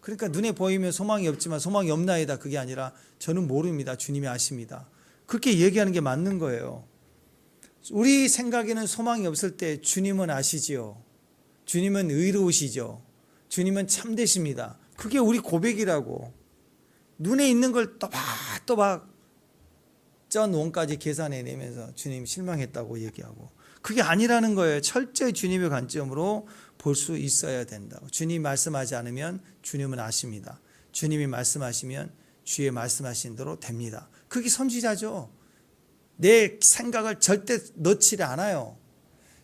그러니까 눈에 보이면 소망이 없지만 소망이 없나이다, 그게 아니라 저는 모릅니다. 주님이 아십니다. 그렇게 얘기하는 게 맞는 거예요. 우리 생각에는 소망이 없을 때 주님은 아시지요. 주님은 의로우시죠. 주님은 참되십니다. 그게 우리 고백이라고. 눈에 있는 걸 또박또박 전 원까지 계산해내면서 주님 실망했다고 얘기하고, 그게 아니라는 거예요. 철저히 주님의 관점으로 볼 수 있어야 된다고. 주님이 말씀하지 않으면 주님은 아십니다. 주님이 말씀하시면 주의 말씀하신 대로 됩니다. 그게 선지자죠. 내 생각을 절대 넣지 않아요.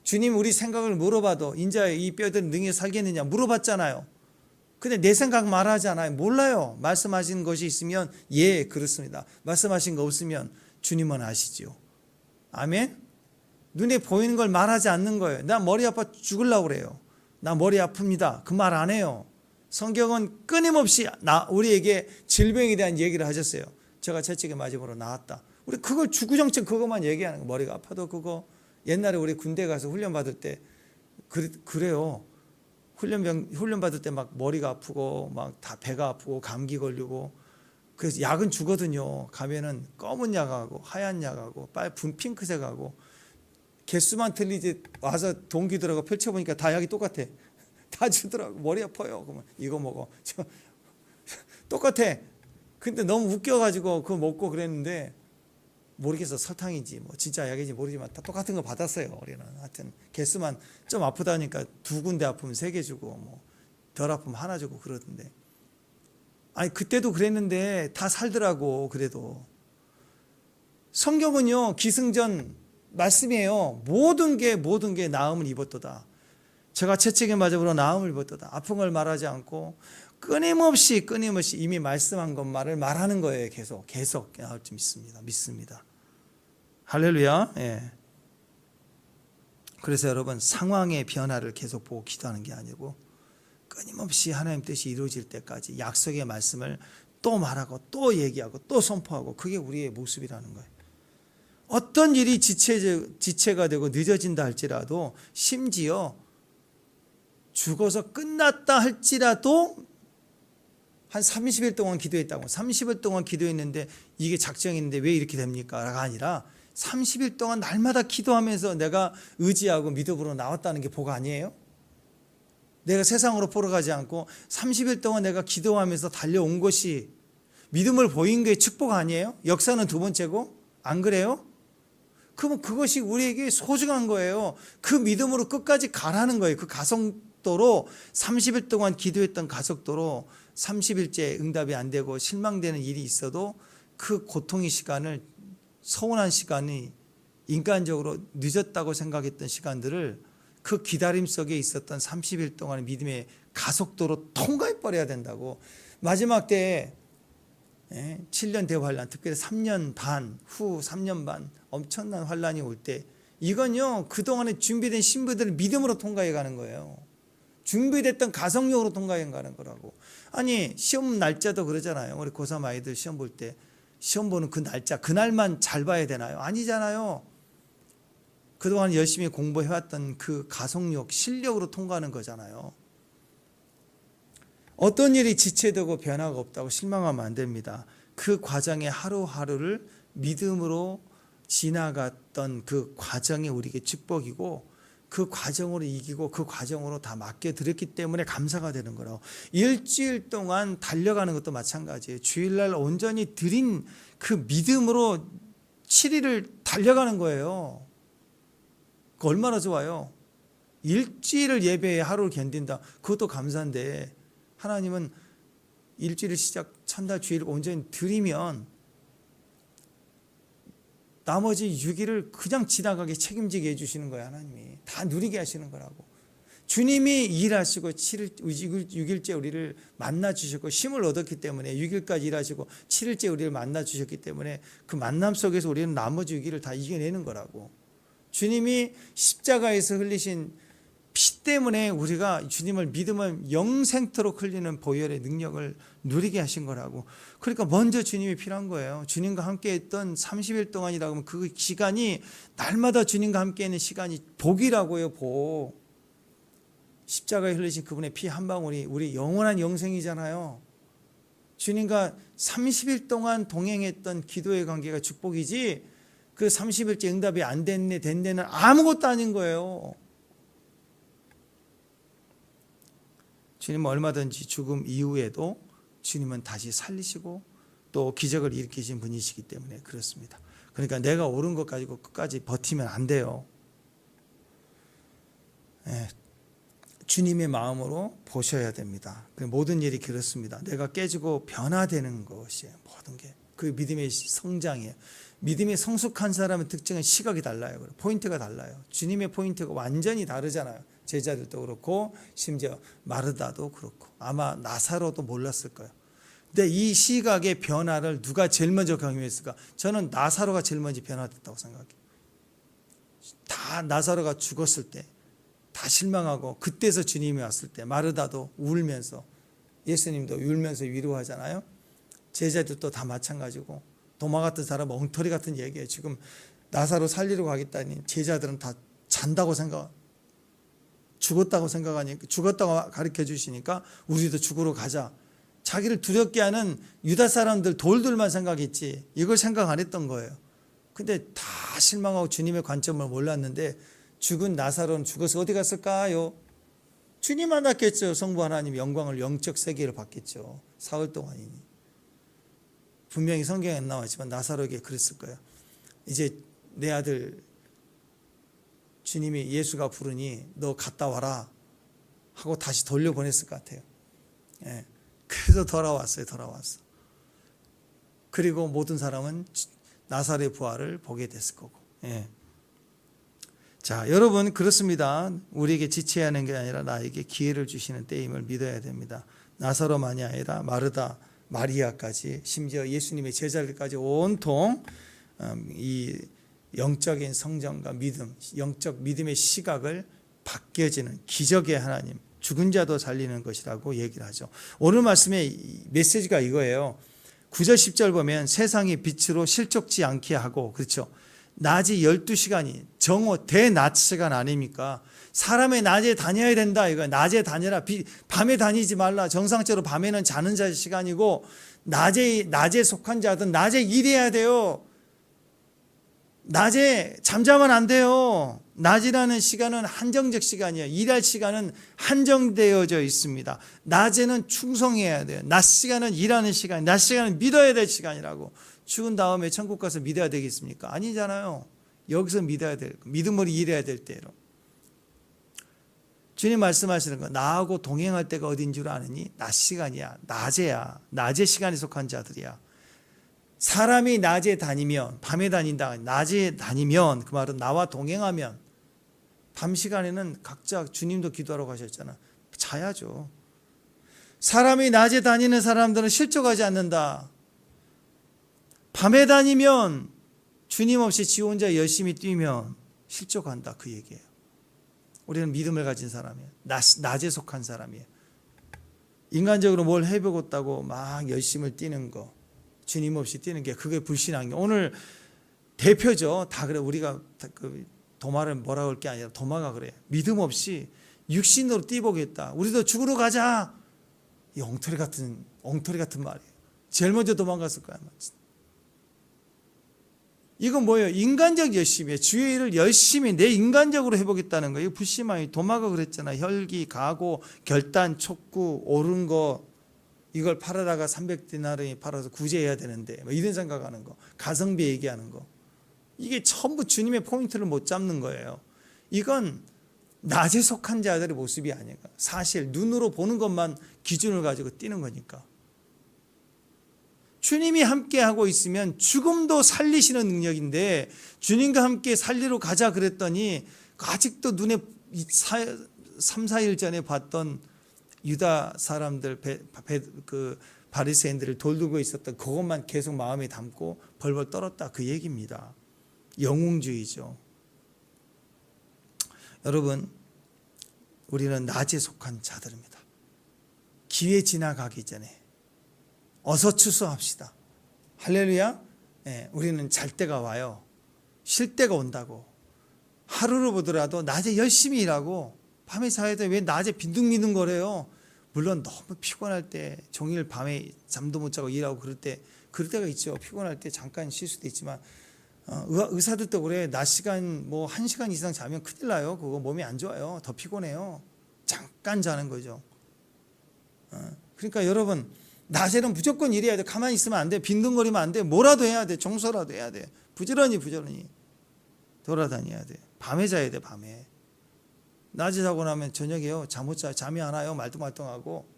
주님 우리 생각을 물어봐도 인자의 이 뼈들은 능히 살겠느냐 물어봤잖아요. 근데 내 생각 말하지 않아요. 몰라요. 말씀하신 것이 있으면 예, 그렇습니다. 말씀하신 거 없으면 주님은 아시죠. 아멘. 눈에 보이는 걸 말하지 않는 거예요. 나 머리 아파 죽으려고 그래요. 나 머리 아픕니다. 그 말 안 해요. 성경은 끊임없이 우리에게 질병에 대한 얘기를 하셨어요. 제가 채찍에 맞음으로 나았다. 우리 그걸 주구장창 그것만 얘기하는 거예요. 머리가 아파도 그거. 옛날에 우리 군대 가서 훈련 받을 때 그래요. 훈련 받을 때 막 머리가 아프고 막 다 배가 아프고 감기 걸리고, 그래서 약은 주거든요. 가면은 검은 약하고 하얀 약하고 핑크색하고 개수만 틀리지 와서 동기들하고 펼쳐보니까 다 약이 똑같아. 다 주더라고. 머리 아파요. 그러면 이거 먹어. 똑같아. 근데 너무 웃겨가지고 그거 먹고 그랬는데 모르겠어. 설탕인지 뭐 진짜 약인지 모르지만 다 똑같은 거 받았어요. 우리는. 하여튼 개수만 좀 아프다니까 2군데 아프면 3개 주고 뭐 덜 아프면 하나 주고 그러던데. 아니 그때도 그랬는데 다 살더라고. 그래도 성경은요 기승전 말씀이에요. 모든 게 나음을 입었도다. 저가 채찍에 맞아버려 나음을 입었도다. 아픈 걸 말하지 않고 끊임없이 이미 말씀한 것만을 말하는 거예요. 계속 나올 줄 믿습니다. 할렐루야. 예. 그래서 여러분, 상황의 변화를 계속 보고 기도하는 게 아니고 끊임없이 하나님 뜻이 이루어질 때까지 약속의 말씀을 또 말하고 또 얘기하고 또 선포하고, 그게 우리의 모습이라는 거예요. 어떤 일이 지체가 되고 늦어진다 할지라도, 심지어 죽어서 끝났다 할지라도 한 30일 동안 기도했다고, 30일 동안 기도했는데 이게 작정인데 왜 이렇게 됩니까? 가 아니라 30일 동안 날마다 기도하면서 내가 의지하고 믿음으로 나왔다는 게 복 아니에요? 내가 세상으로 보러 가지 않고 30일 동안 내가 기도하면서 달려온 것이 믿음을 보인 게 축복 아니에요? 역사는 두 번째고, 안 그래요? 그럼 그것이 우리에게 소중한 거예요. 그 믿음으로 끝까지 가라는 거예요. 그 가속도로, 30일 동안 기도했던 가속도로 30일째 응답이 안 되고 실망되는 일이 있어도 그 고통의 시간을, 서운한 시간이, 인간적으로 늦었다고 생각했던 시간들을 그 기다림 속에 있었던 30일 동안의 믿음의 가속도로 통과해 버려야 된다고. 마지막 때에 7년 대환란, 특별히 3년 반 후 3년 반 엄청난 환란이 올 때, 이건요 그동안에 준비된 신부들을 믿음으로 통과해 가는 거예요. 준비됐던 가성력으로 통과해 가는 거라고. 아니, 시험 날짜도 그러잖아요. 우리 고3 아이들 시험 볼 때 시험 보는 그 날짜, 그날만 잘 봐야 되나요? 아니잖아요. 그동안 열심히 공부해왔던 그 가속력, 실력으로 통과하는 거잖아요. 어떤 일이 지체되고 변화가 없다고 실망하면 안 됩니다. 그 과정의 하루하루를 믿음으로 지나갔던 그 과정이 우리에게 축복이고, 그 과정으로 이기고 그 과정으로 다 맡겨드렸기 때문에 감사가 되는 거라고. 일주일 동안 달려가는 것도 마찬가지예요. 주일날 온전히 드린 그 믿음으로 7일을 달려가는 거예요. 그 얼마나 좋아요. 일주일을 예배에 하루를 견딘다. 그것도 감사한데, 하나님은 일주일 시작 첫날 주일 온전히 드리면 나머지 6일을 그냥 지나가게 책임지게 해주시는 거예요. 하나님이 다 누리게 하시는 거라고. 주님이 일하시고 6일째 우리를 만나 주셨고 힘을 얻었기 때문에, 6일까지 일하시고 7일째 우리를 만나 주셨기 때문에 그 만남 속에서 우리는 나머지 6일을 다 이겨내는 거라고. 주님이 십자가에서 흘리신 피 때문에 우리가 주님을 믿으면 영생토록 흘리는 보혈의 능력을 누리게 하신 거라고. 그러니까 먼저 주님이 필요한 거예요. 주님과 함께 했던 30일 동안이라고 하면 그 시간이, 날마다 주님과 함께 있는 시간이 복이라고요. 복. 십자가에 흘리신 그분의 피 한 방울이 우리 영원한 영생이잖아요. 주님과 30일 동안 동행했던 기도의 관계가 축복이지, 그 30일째 응답이 안 됐네 됐네는 아무것도 아닌 거예요. 주님은 얼마든지 죽음 이후에도 주님은 다시 살리시고 또 기적을 일으키신 분이시기 때문에 그렇습니다. 그러니까 내가 옳은 것 가지고 끝까지 버티면 안 돼요. 주님의 마음으로 보셔야 됩니다. 모든 일이 그렇습니다. 내가 깨지고 변화되는 것이에요. 모든 게. 그 믿음의 성장이에요. 믿음이 성숙한 사람의 특징은 시각이 달라요. 포인트가 달라요. 주님의 포인트가 완전히 다르잖아요. 제자들도 그렇고 심지어 마르다도 그렇고 아마 나사로도 몰랐을 거예요. 근데 이 시각의 변화를 누가 제일 먼저 경험했을까? 저는 나사로가 제일 먼저 변화됐다고 생각해요. 다 나사로가 죽었을 때 다 실망하고 그때서 주님이 왔을 때 마르다도 울면서, 예수님도 울면서 위로하잖아요. 제자들도 다 마찬가지고, 도마 같은 사람 엉터리 같은 얘기예요. 지금 나사로 살리러 가겠다니 제자들은 다 잔다고 죽었다고 생각하니까, 죽었다고 가르쳐 주시니까 우리도 죽으러 가자. 자기를 두렵게 하는 유다 사람들 돌들만 생각했지 이걸 생각 안 했던 거예요. 근데 다 실망하고 주님의 관점을 몰랐는데, 죽은 나사로는 죽어서 어디 갔을까요? 주님 만났겠죠. 성부 하나님 영광을, 영적 세계를 받겠죠. 사흘 동안이니. 분명히 성경에 안 나왔지만 나사로에게 그랬을 거예요. 이제 내 아들 주님이, 예수가 부르니 너 갔다 와라 하고 다시 돌려보냈을 것 같아요. 그래서 돌아왔어. 그리고 모든 사람은 나사로의 부활을 보게 됐을 거고. 자, 여러분 그렇습니다. 우리에게 지체해야 하는 게 아니라 나에게 기회를 주시는 때임을 믿어야 됩니다. 나사로만이 아니라 마르다, 마리아까지 심지어 예수님의 제자들까지 온통 이 영적인 성장과 믿음, 영적 믿음의 시각을 바뀌어지는 기적의 하나님, 죽은 자도 살리는 것이라고 얘기를 하죠. 오늘 말씀의 메시지가 이거예요. 9절 10절 보면 세상이 빛으로 실족지 않게 하고, 그렇죠, 낮이 12시간이 정오 대낮 시간 아닙니까? 사람의 낮에 다녀야 된다 이거. 낮에 다녀라, 밤에 다니지 말라. 정상적으로 밤에는 자는 자 시간이고 낮에 속한 자들은 낮에 일해야 돼요. 낮에 잠자면 안 돼요. 낮이라는 시간은 한정적 시간이에요. 일할 시간은 한정되어져 있습니다. 낮에는 충성해야 돼요. 낮 시간은 일하는 시간, 낮 시간은 믿어야 될 시간이라고. 죽은 다음에 천국 가서 믿어야 되겠습니까? 아니잖아요. 여기서 믿어야 될, 믿음으로 일해야 될 때로. 주님 말씀하시는 거, 나하고 동행할 때가 어딘 줄 아느니? 낮 시간이야. 낮에야. 낮의 시간에 속한 자들이야. 사람이 낮에 다니면, 밤에 다닌다. 낮에 다니면, 그 말은 나와 동행하면, 밤 시간에는 각자 주님도 기도하러 가셨잖아. 자야죠. 사람이 낮에 다니는 사람들은 실족하지 않는다. 밤에 다니면, 주님 없이 지 혼자 열심히 뛰면 실족한다. 그 얘기예요. 우리는 믿음을 가진 사람이에요. 낮에 속한 사람이에요. 인간적으로 뭘 해보겠다고 막 열심히 뛰는 거, 주님 없이 뛰는 게, 그게 불신앙이에요. 오늘 대표죠. 다 그래. 우리가 도마를 뭐라고 할 게 아니라 도마가 그래. 믿음 없이 육신으로 뛰보겠다. 우리도 죽으러 가자. 이 엉터리 같은 말이에요. 제일 먼저 도망갔을 거야. 이건 뭐예요? 인간적 열심이에요. 주의 일을 열심히 내 인간적으로 해보겠다는 거예요. 이거 불신앙이. 도마가 그랬잖아. 혈기, 각오, 결단, 촉구, 옳은 거, 이걸 팔아다가 300디나르에 팔아서 구제해야 되는데, 뭐 이런 생각하는 거, 가성비 얘기하는 거, 이게 전부 주님의 포인트를 못 잡는 거예요. 이건 낮에 속한 자들의 모습이 아니까. 사실 눈으로 보는 것만 기준을 가지고 뛰는 거니까. 주님이 함께 하고 있으면 죽음도 살리시는 능력인데, 주님과 함께 살리러 가자 그랬더니 아직도 눈에 3, 4일 전에 봤던 유다 사람들, 그 바리새인들을 돌들고 있었던 그것만 계속 마음에 담고 벌벌 떨었다, 그 얘기입니다. 영웅주의죠. 여러분, 우리는 낮에 속한 자들입니다. 기회 지나가기 전에 어서 추수합시다. 할렐루야. 네, 우리는 잘 때가 와요. 쉴 때가 온다고. 하루를 보더라도 낮에 열심히 일하고 밤에 자야 돼. 왜 낮에 빈둥빈둥 거려요? 물론 너무 피곤할 때, 종일 밤에 잠도 못 자고 일하고 그럴 때가 있죠. 피곤할 때 잠깐 쉴 수도 있지만, 의사들도 그래. 낮 시간 뭐 1시간 이상 자면 큰일 나요. 그거 몸이 안 좋아요. 더 피곤해요. 잠깐 자는 거죠. 그러니까 여러분, 낮에는 무조건 일해야 돼. 가만히 있으면 안 돼. 빈둥거리면 안 돼. 뭐라도 해야 돼. 청소라도 해야 돼. 부지런히 돌아다녀야 돼. 밤에 자야 돼. 밤에. 낮에 자고 나면 저녁에요, 잠이 안 와요. 말똥말똥하고.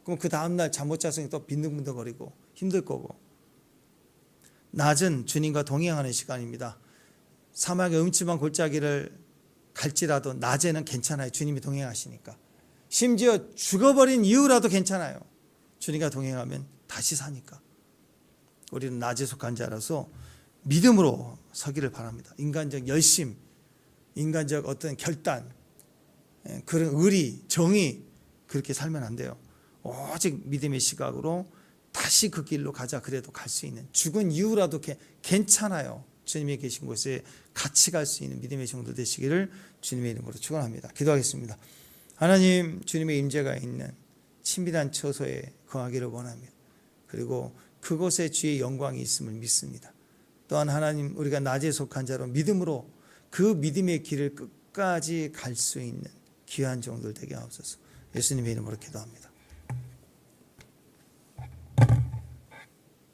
그럼 그 다음날 잠 못 자서 또 빈둥빈둥거리고 힘들 거고. 낮은 주님과 동행하는 시간입니다. 사막의 음침한 골짜기를 갈지라도 낮에는 괜찮아요. 주님이 동행하시니까. 심지어 죽어버린 이후라도 괜찮아요. 주님과 동행하면 다시 사니까. 우리는 낮에 속한 자라서 믿음으로 서기를 바랍니다. 인간적 열심, 인간적 어떤 결단, 그런 의리, 정의, 그렇게 살면 안 돼요. 오직 믿음의 시각으로 다시 그 길로 가자. 그래도 갈 수 있는, 죽은 이후라도 괜찮아요. 주님이 계신 곳에 같이 갈 수 있는 믿음의 정도 되시기를 주님의 이름으로 축원합니다. 기도하겠습니다. 하나님, 주님의 임재가 있는 친밀한 처소에 거하기를 원합니다. 그리고 그곳에 주의 영광이 있음을 믿습니다. 또한 하나님, 우리가 낮에 속한 자로 믿음으로 그 믿음의 길을 끝까지 갈 수 있는 귀한 종들 되게 하옵소서. 예수님의 이름으로 기도합니다.